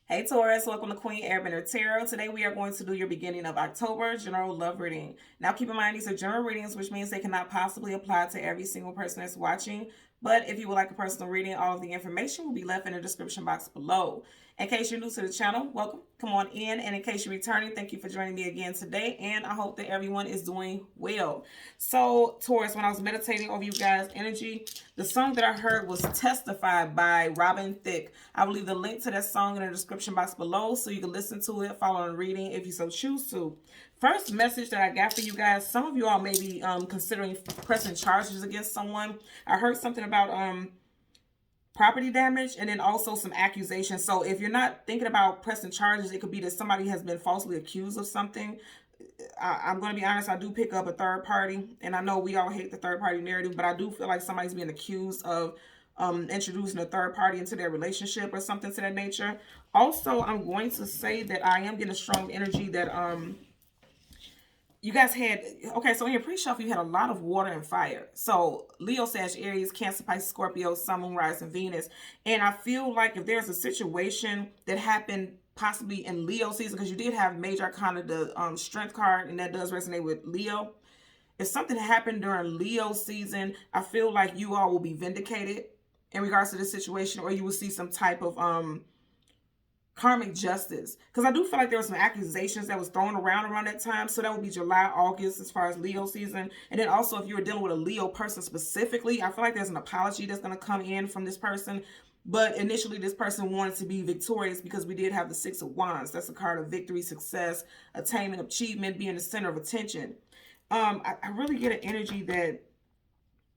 Hey Taurus, welcome to Queen Airbender Tarot. Today we are going to do your beginning of October general love reading. Now keep in mind these are general readings, which means they cannot possibly apply to every single person that's watching. But if you would like a personal reading, all of the information will be left in the description box below. In case you're new to the channel, welcome. Come on in. And in case you're returning, thank you for joining me again today. And I hope that everyone is doing well. So Taurus, when I was meditating over you guys' energy, the song that I heard was Testified by Robin Thicke. I will leave the link to that song in the description box below so you can listen to it, follow the reading if you so choose to. First message that I got for you guys, some of you all may be considering pressing charges against someone. I heard something about property damage and then also some accusations. So if you're not thinking about pressing charges, it could be that somebody has been falsely accused of something. I'm going to be honest, I do pick up a third party, and I know we all hate the third party narrative, but I do feel like somebody's being accused of introducing a third party into their relationship or something to that nature. Also, I'm going to say that I am getting a strong energy that you guys had, okay, so in your pre-shuffle, you had a lot of water and fire. So Leo, Sag, Aries, Cancer, Pisces, Scorpio, Sun, Moon, Rising, Venus. And I feel like if there's a situation that happened possibly in Leo season, because you did have Major Arcana, the Strength card, and that does resonate with Leo. If something happened during Leo season, I feel like you all will be vindicated in regards to this situation, or you will see some type of karmic justice, because I do feel like there were some accusations that was thrown around that time. So that would be July, August as far as Leo season. And then also if you were dealing with a Leo person specifically, I feel like there's an apology that's going to come in from this person. But initially this person wanted to be victorious because we did have the Six of Wands. That's a card of victory, success, attainment, achievement, being the center of attention. I really get an energy that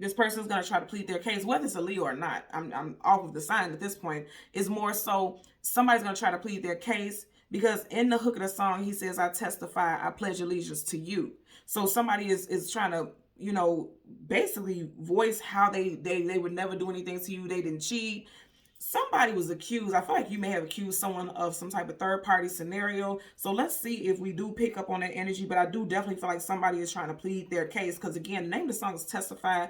this person is going to try to plead their case, whether it's a Leo or not. I'm off of the sign at this point. It's more so somebody's going to try to plead their case, because in the hook of the song, he says, I testify, I pledge allegiance to you. So somebody is trying to, you know, basically voice how they would never do anything to you. They didn't cheat. Somebody was accused. I feel like you may have accused someone of some type of third party scenario. So let's see if we do pick up on that energy. But I do definitely feel like somebody is trying to plead their case, because again, the name of the song is Testify.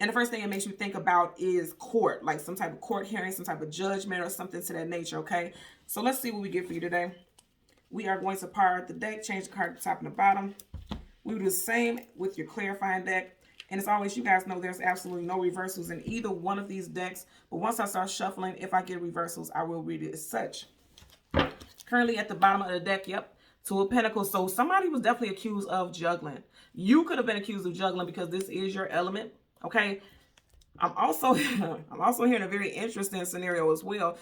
And the first thing it makes you think about is court, like some type of court hearing, some type of judgment or something to that nature, okay? So let's see what we get for you today. We are going to power the deck, change the card at the top and the bottom. We will do the same with your clarifying deck. And as always, you guys know there's absolutely no reversals in either one of these decks. But once I start shuffling, if I get reversals, I will read it as such. Currently at the bottom of the deck, yep, Two of Pentacles. So somebody was definitely accused of juggling. You could have been accused of juggling because this is your element. Okay, I'm also hearing a very interesting scenario as well.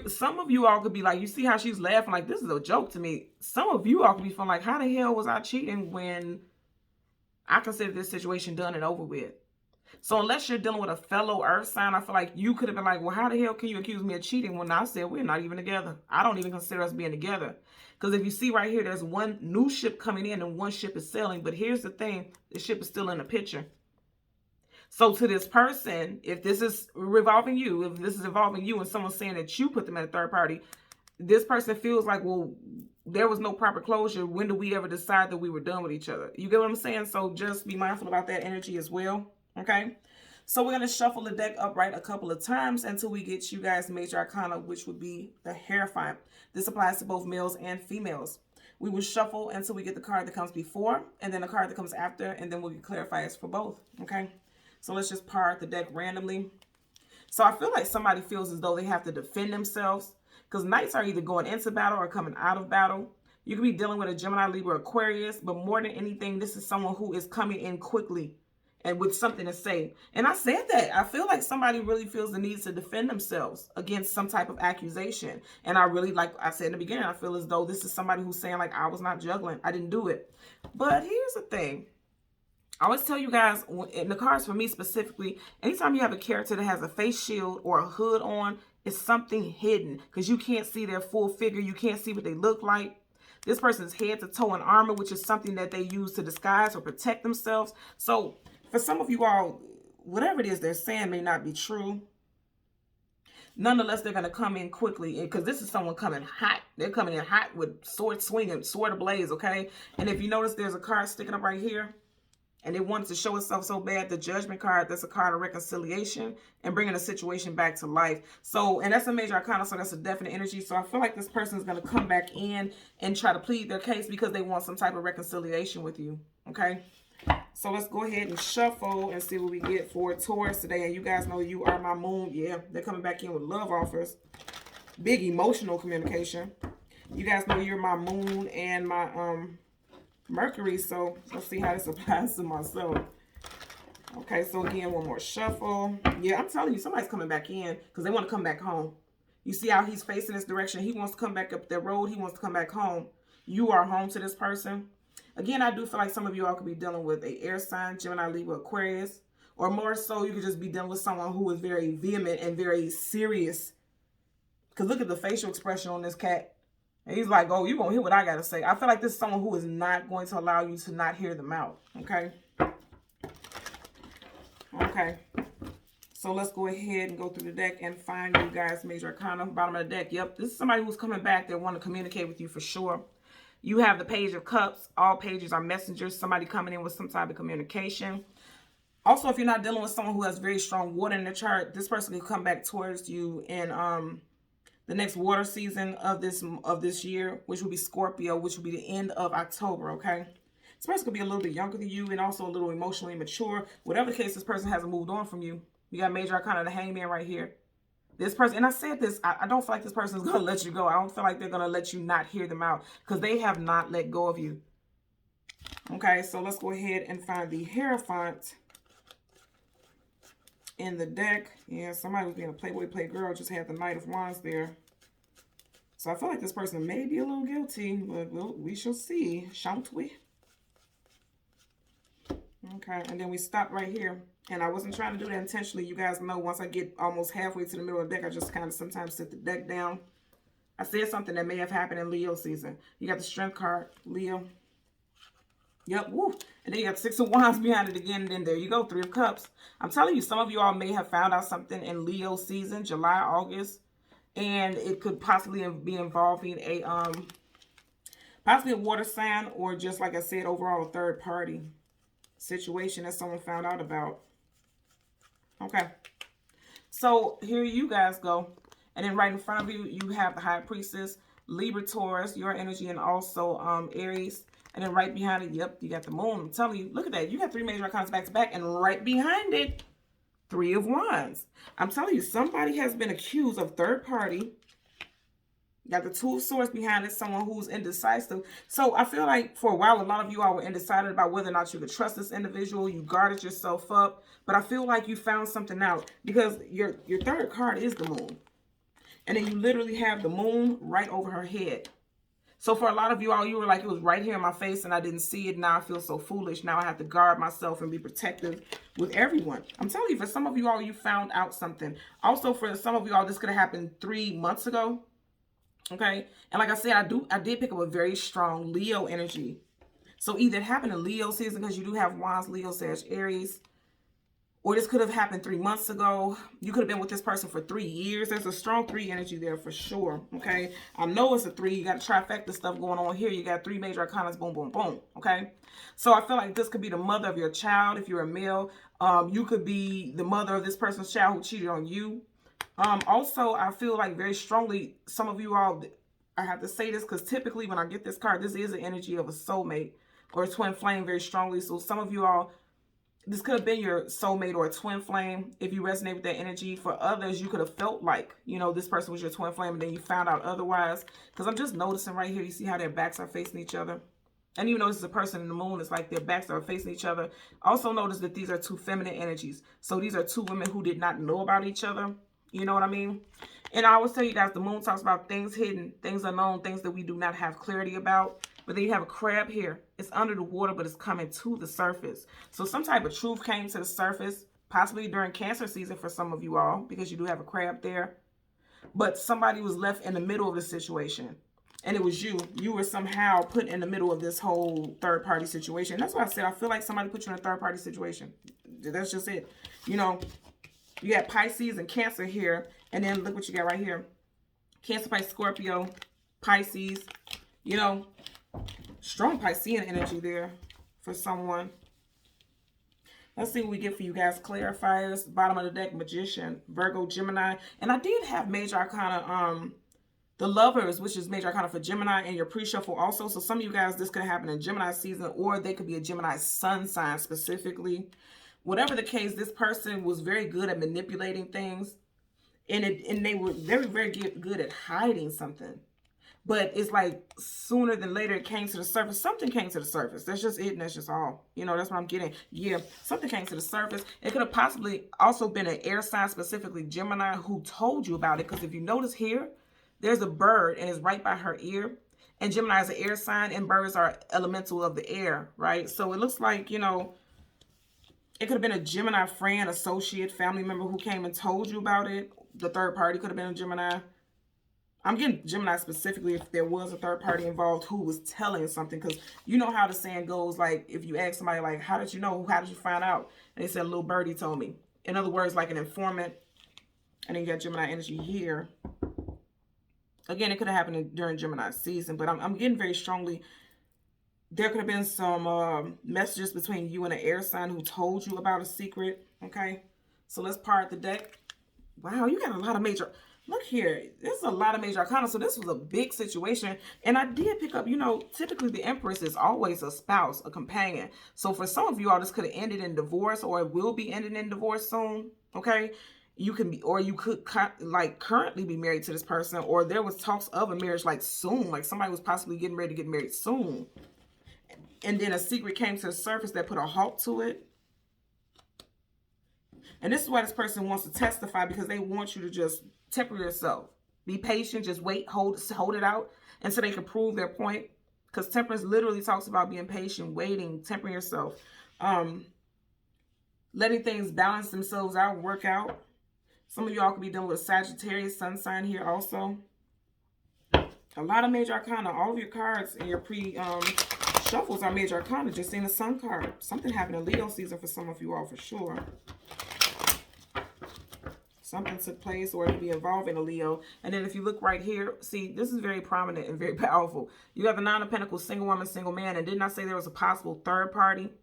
Some of you all could be like, you see how she's laughing like this is a joke to me. Some of you all could be feeling like, how the hell was I cheating when I consider this situation done and over with? So unless you're dealing with a fellow earth sign, I feel like you could have been like, well, how the hell can you accuse me of cheating when I said we're not even together? I don't even consider us being together. Because if you see right here, there's one new ship coming in and one ship is sailing. But here's the thing, the ship is still in the picture. So to this person, if this is involving you and someone's saying that you put them at a third party, this person feels like, well, there was no proper closure. When did we ever decide that we were done with each other? You get what I'm saying? So just be mindful about that energy as well, okay? So we're going to shuffle the deck upright a couple of times until we get you guys Major Arcana, which would be the Hierophant. This applies to both males and females. We will shuffle until we get the card that comes before and then the card that comes after, and then we'll get clarifiers for both, okay? So let's just part the deck randomly. So I feel like somebody feels as though they have to defend themselves, because knights are either going into battle or coming out of battle. You could be dealing with a Gemini, Libra, Aquarius, but more than anything, this is someone who is coming in quickly and with something to say. And I said that. I feel like somebody really feels the need to defend themselves against some type of accusation. And I really, like I said in the beginning, I feel as though this is somebody who's saying like, I was not juggling. I didn't do it. But here's the thing. I always tell you guys, in the cards for me specifically, anytime you have a character that has a face shield or a hood on, it's something hidden, because you can't see their full figure. You can't see what they look like. This person's head to toe in armor, which is something that they use to disguise or protect themselves. So for some of you all, whatever it is they're saying may not be true. Nonetheless, they're going to come in quickly, because this is someone coming hot. They're coming in hot with sword swinging, sword ablaze, okay? And if you notice, there's a card sticking up right here. and it wanted to show itself so bad. The Judgment card, that's a card of reconciliation and bringing a situation back to life. So, and that's a major arcana, so that's a definite energy. So I feel like this person is going to come back in and try to plead their case because they want some type of reconciliation with you. Okay. So let's go ahead and shuffle and see what we get for Taurus today. And you guys know you are my moon. Yeah, they're coming back in with love offers. Big emotional communication. You guys know you're my moon and my Mercury. So let's see how this applies to myself. Okay, so again, one more shuffle. Yeah, I'm telling you, somebody's coming back in because they want to come back home. You see how he's facing this direction. He wants to come back up that road. He wants to come back home. You are home to this person. Again, I do feel like some of you all could be dealing with an air sign, Gemini, Libra, Aquarius. Or more so, you could just be dealing with someone who is very vehement and very serious. Because look at the facial expression on this cat. And he's like, oh, you won't hear what I got to say. I feel like this is someone who is not going to allow you to not hear them out. Okay? Okay. So let's go ahead and go through the deck and find you guys major arcana. Bottom of the deck. Yep. This is somebody who's coming back that want to communicate with you for sure. You have the Page of Cups. All pages are messengers. Somebody coming in with some type of communication. Also, if you're not dealing with someone who has very strong water in the chart, this person can come back towards you in the next water season of this year, which will be Scorpio, which will be the end of October, okay? This person could be a little bit younger than you and also a little emotionally mature. Whatever the case, this person hasn't moved on from you. You got major arcana, the Hangman right here. This person, and I said this, I don't feel like this person is going to let you go. I don't feel like they're going to let you not hear them out because they have not let go of you. Okay, so let's go ahead and find the Hierophant in the deck. Yeah, somebody was being a playboy, playgirl, just had the Knight of Wands there. So I feel like this person may be a little guilty, but we shall see, shan't we? Okay, and then we stop right here. And I wasn't trying to do that intentionally. You guys know once I get almost halfway to the middle of the deck, I just kind of sometimes sit the deck down. I said something that may have happened in Leo season. You got the Strength card, Leo. Yep, woo. And then you got 6 of Wands behind it again. And then there you go, 3 of Cups. I'm telling you, some of you all may have found out something in Leo season, July, August. And it could possibly be involving a, possibly a water sign or just, like I said, overall a third party situation that someone found out about. Okay, so here you guys go. And then right in front of you, you have the High Priestess, Libra, Taurus, your energy, and also Aries. And then right behind it, yep, you got the Moon. I'm telling you, look at that. You got 3 major arcana back to back. And right behind it, 3 of Wands. I'm telling you, somebody has been accused of third party. You got the 2 of Swords behind it, someone who's indecisive. So I feel like for a while, a lot of you all were undecided about whether or not you could trust this individual. You guarded yourself up. But I feel like you found something out because your third card is the Moon. And then you literally have the Moon right over her head. So for a lot of you all, you were like, it was right here in my face and I didn't see it. Now I feel so foolish. Now I have to guard myself and be protective with everyone. I'm telling you, for some of you all, you found out something. Also, for some of you all, this could have happened 3 months ago. Okay, and like I said, I did pick up a very strong Leo energy. So either it happened in Leo season because you do have Wands, Leo, Sag, Aries, or this could have happened 3 months ago. You could have been with this person for 3 years. There's a strong 3 energy there for sure. Okay, I know it's a 3. You got trifecta stuff going on here. You got 3 major arcanas, boom, boom, boom. Okay, so I feel like this could be the mother of your child if you're a male. You could be the mother of this person's child who cheated on you. Also, I feel like very strongly, some of you all, I have to say this because typically when I get this card, this is the energy of a soulmate or a twin flame very strongly. So some of you all, this could have been your soulmate or a twin flame if you resonate with that energy. For others, you could have felt like, you know, this person was your twin flame and then you found out otherwise. Because I'm just noticing right here, you see how their backs are facing each other. And even though this is a person in the Moon, it's like their backs are facing each other. Also notice that these are 2 feminine energies. So these are 2 women who did not know about each other. You know what I mean? And I always tell you guys, the Moon talks about things hidden, things unknown, things that we do not have clarity about. But then you have a crab here. It's under the water, but it's coming to the surface. So some type of truth came to the surface, possibly during Cancer season for some of you all, because you do have a crab there. But somebody was left in the middle of the situation. And it was you. You were somehow put in the middle of this whole third-party situation. That's why I said I feel like somebody put you in a third-party situation. That's just it. You know, you got Pisces and Cancer here. And then look what you got right here. Cancer, Pisces, Scorpio, Pisces. You know, strong Piscean energy there for someone. Let's see what we get for you guys. Clarifiers, bottom of the deck, Magician, Virgo, Gemini. And I did have Major Arcana, the Lovers, which is Major Arcana for Gemini, and your pre-shuffle also. So some of you guys, this could happen in Gemini season, or they could be a Gemini sun sign specifically. Whatever the case, this person was very good at manipulating things, and they were very good at hiding something. But it's like sooner than later it came to the surface. Something came to the surface. That's just it, and that's just all. You know, that's what I'm getting. Yeah, something came to the surface. It could have possibly also been an air sign, specifically Gemini, who told you about it. Because if you notice here, there's a bird, and it's right by her ear. And Gemini is an air sign, and birds are elemental of the air, right? So it looks like, you know, it could have been a Gemini friend, associate, family member who came and told you about it. The third party could have been a Gemini. I'm getting Gemini specifically if there was a third party involved who was telling something. Because you know how the saying goes, like, if you ask somebody, like, how did you know? How did you find out? And they said, a little birdie told me. In other words, like an informant. And then you got Gemini energy here. Again, it could have happened during Gemini season. But I'm getting very strongly, there could have been some messages between you and an air sign who told you about a secret. Okay? So let's part the deck. Wow, you got a lot of major... Look here, there's a lot of major arcana, so this was a big situation. And I did pick up, you know, typically the Empress is always a spouse, a companion. So for some of you all, this could have ended in divorce, or it will be ending in divorce soon, okay? You can be, or you could like currently be married to this person, or there was talks of a marriage like soon, like somebody was possibly getting ready to get married soon. And then a secret came to the surface that put a halt to it. And this is why this person wants to testify, because they want you to just temper yourself. Be patient. Just wait. Hold it out until they can prove their point. Because temperance literally talks about being patient, waiting, tempering yourself. Letting things balance themselves out, work out. Some of y'all could be dealing with Sagittarius sun sign here also. A lot of major arcana. All of your cards in your shuffles are major arcana. Just seeing a sun card. Something happened in Leo season for some of you all for sure. Something took place, or it could be involving a Leo. And then if you look right here, see, this is very prominent and very powerful. You have the Nine of Pentacles, single woman, single man. And didn't I say there was a possible third party?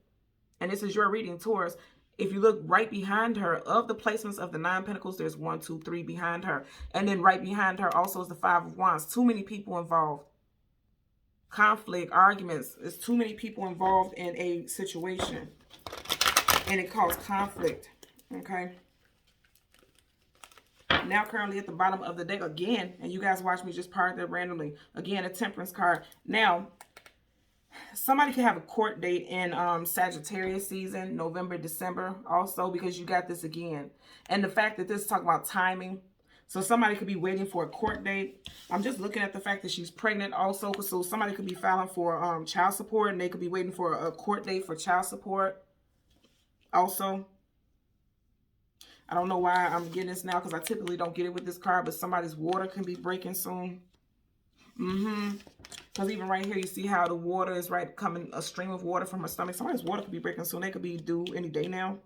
And this is your reading, Taurus. If you look right behind her, of the placements of the Nine of Pentacles, there's 1, 2, 3 behind her. And then right behind her also is the Five of Wands. Too many people involved. Conflict, arguments. There's too many people involved in a situation. And it caused conflict. Okay. Now currently at the bottom of the deck again, and you guys watch me just part that randomly. Again, a Temperance card. Now, somebody could have a court date in Sagittarius season, November, December, also, because you got this again. And the fact that this is talking about timing. So somebody could be waiting for a court date. I'm just looking at the fact that she's pregnant also. So somebody could be filing for child support, and they could be waiting for a court date for child support also. I don't know why I'm getting this now, because I typically don't get it with this card, but somebody's water can be breaking soon. Because even right here, you see how the water is coming, a stream of water from her stomach. Somebody's water could be breaking soon. They could be due any day now.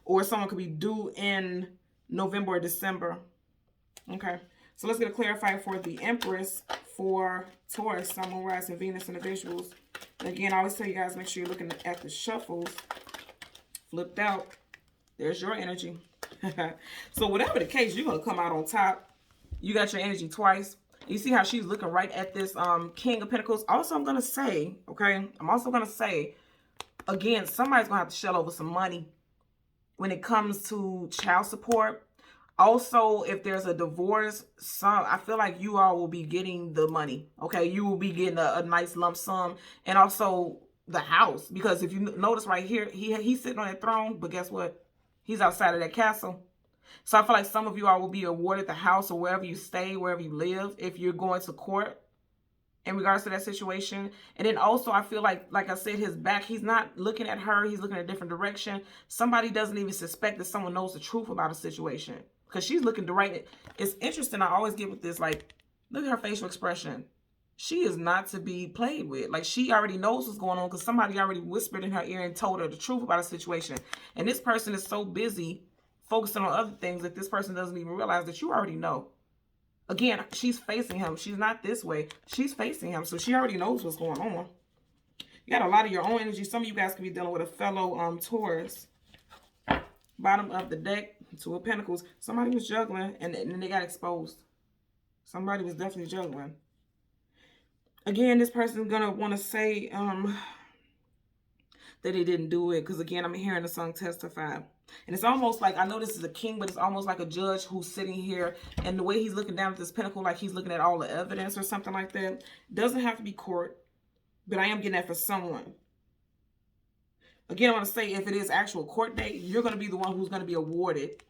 Or someone could be due in November or December. Okay. So let's get a clarifier for the Empress for Taurus, Sun, Moon, Rising, Venus, and the visuals. And again, I always tell you guys, make sure you're looking at the shuffles. Flipped out. There's your energy. So whatever the case, you're going to come out on top. You got your energy twice. You see how she's looking right at this King of Pentacles. Also, I'm going to say, okay, I'm also going to say, again, somebody's going to have to shell over some money when it comes to child support. Also, if there's a divorce, I feel like you all will be getting the money. Okay, you will be getting a nice lump sum. And also the house. Because if you notice right here, he's sitting on that throne. But guess what? He's outside of that castle. So I feel like some of you all will be awarded the house, or wherever you stay, wherever you live, if you're going to court in regards to that situation. And then also I feel like I said, his back, he's not looking at her. He's looking in a different direction. Somebody doesn't even suspect that someone knows the truth about a situation, because she's looking direct. It's interesting. I always get with this, like, look at her facial expression. She is not to be played with. Like, she already knows what's going on, because somebody already whispered in her ear and told her the truth about a situation. And this person is so busy focusing on other things that this person doesn't even realize that you already know. Again, she's facing him. She's not this way. She's facing him. So she already knows what's going on. You got a lot of your own energy. Some of you guys could be dealing with a fellow Taurus. Bottom of the deck, Two of Pentacles. Somebody was juggling and then they got exposed. Somebody was definitely juggling. Again, this person's going to want to say that they didn't do it. Because again, I'm hearing the song testify. And it's almost like, I know this is a king, but it's almost like a judge who's sitting here. And the way he's looking down at this pentacle, like he's looking at all the evidence or something like that. Doesn't have to be court. But I am getting that for someone. Again, I want to say if it is actual court date, you're going to be the one who's going to be awarded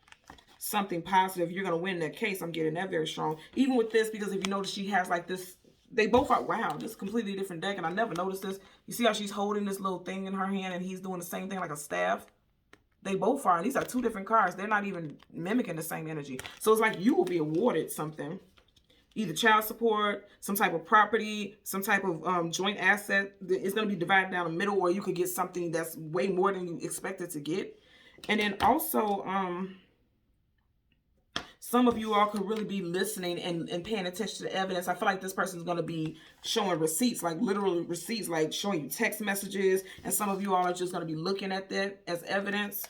something positive. You're going to win that case. I'm getting that very strong. Even with this, because if you notice, she has like this. They both are, wow, this is a completely different deck. And I never noticed this. You see how she's holding this little thing in her hand and he's doing the same thing like a staff? They both are. And these are two different cards. They're not even mimicking the same energy. So it's like you will be awarded something. Either child support, some type of property, some type of joint asset. It's going to be divided down the middle, or you could get something that's way more than you expected to get. And then also, some of you all could really be listening and paying attention to the evidence. I feel like this person is going to be showing receipts, like literally receipts, like showing you text messages. And some of you all are just going to be looking at that as evidence.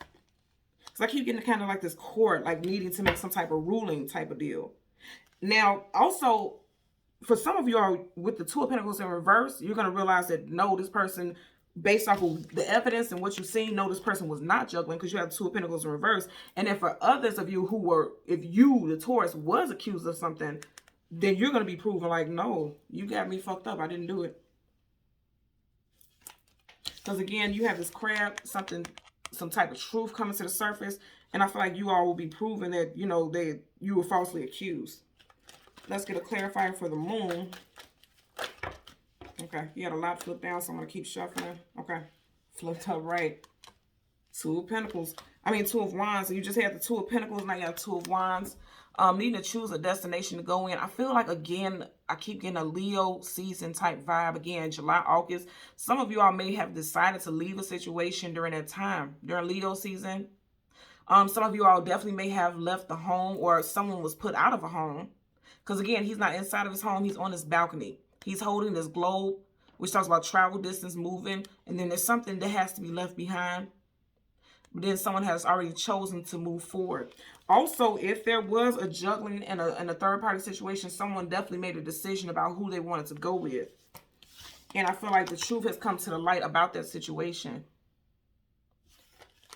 So I keep getting kind of like this court, like needing to make some type of ruling type of deal. Now, also, for some of you all with the Two of Pentacles in reverse, you're going to realize that, no, this person, based off of the evidence and what you've seen, no, this person was not juggling because you have Two of Pentacles in reverse. And then for others of you who were, if you, the Taurus, was accused of something, then you're going to be proven like, no, you got me fucked up. I didn't do it. Because again, you have this crab, something, some type of truth coming to the surface. And I feel like you all will be proven that, you know, you were falsely accused. Let's get a clarifier for the moon. Okay, you had a lot flipped down, so I'm going to keep shuffling. Okay, flipped up right. Two of Pentacles. I mean, Two of Wands. So you just had the Two of Pentacles, now you have Two of Wands. Needing to choose a destination to go in. I feel like, again, I keep getting a Leo season type vibe. Again, July, August. Some of you all may have decided to leave a situation during that time, during Leo season. Some of you all definitely may have left the home, or someone was put out of a home. Because again, he's not inside of his home. He's on his balcony. He's holding this globe, which talks about travel, distance, moving. And then there's something that has to be left behind. But then someone has already chosen to move forward. Also, if there was a juggling and a third-party situation, someone definitely made a decision about who they wanted to go with. And I feel like the truth has come to the light about that situation.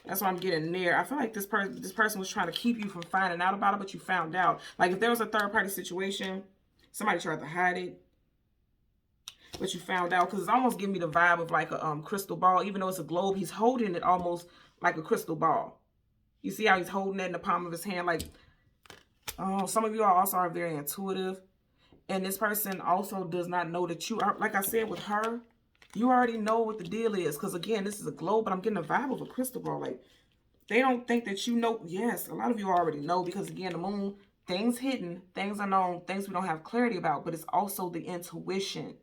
That's what I'm getting there. I feel like this person was trying to keep you from finding out about it, but you found out. Like if there was a third-party situation, somebody tried to hide it, but you found out. Because it's almost giving me the vibe of like a crystal ball. Even though it's a globe, he's holding it almost like a crystal ball. You see how he's holding it in the palm of his hand? Like, oh, some of you also are very intuitive. And this person also does not know that you are, like I said with her, you already know what the deal is. Because again, this is a globe, but I'm getting a vibe of a crystal ball. Like, they don't think that you know. Yes, a lot of you already know. Because again, the moon, things hidden, things unknown, things we don't have clarity about. But it's also the intuition.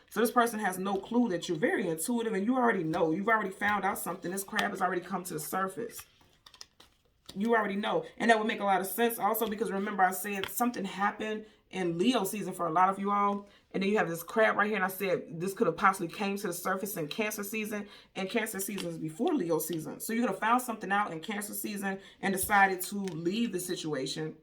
So this person has no clue that you're very intuitive and you already know. You've already found out something. This crab has already come to the surface. You already know. And that would make a lot of sense also because remember I said something happened in Leo season for a lot of you all. And then you have this crab right here. And I said this could have possibly came to the surface in Cancer season. And Cancer season is before Leo season. So you could have found something out in Cancer season and decided to leave the situation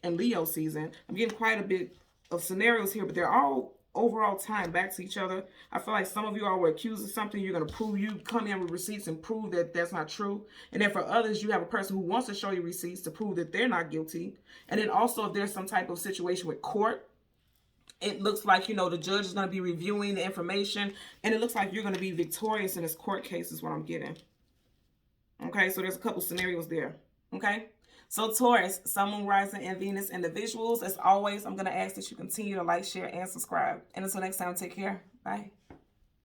in Leo season. I'm getting quite a bit of scenarios here, but they're all overall tying back to each other. I feel like some of you all were accused of something. You're going to prove, you come in with receipts and prove that that's not true. And then for others, you have a person who wants to show you receipts to prove that they're not guilty. And then also if there's some type of situation with court, it looks like, you know, the judge is going to be reviewing the information and it looks like you're going to be victorious in this court case is what I'm getting. Okay, so there's a couple scenarios there. Okay. So Taurus, Sun, Moon, Rising, and Venus individuals. As always, I'm going to ask that you continue to like, share, and subscribe. And until next time, take care. Bye.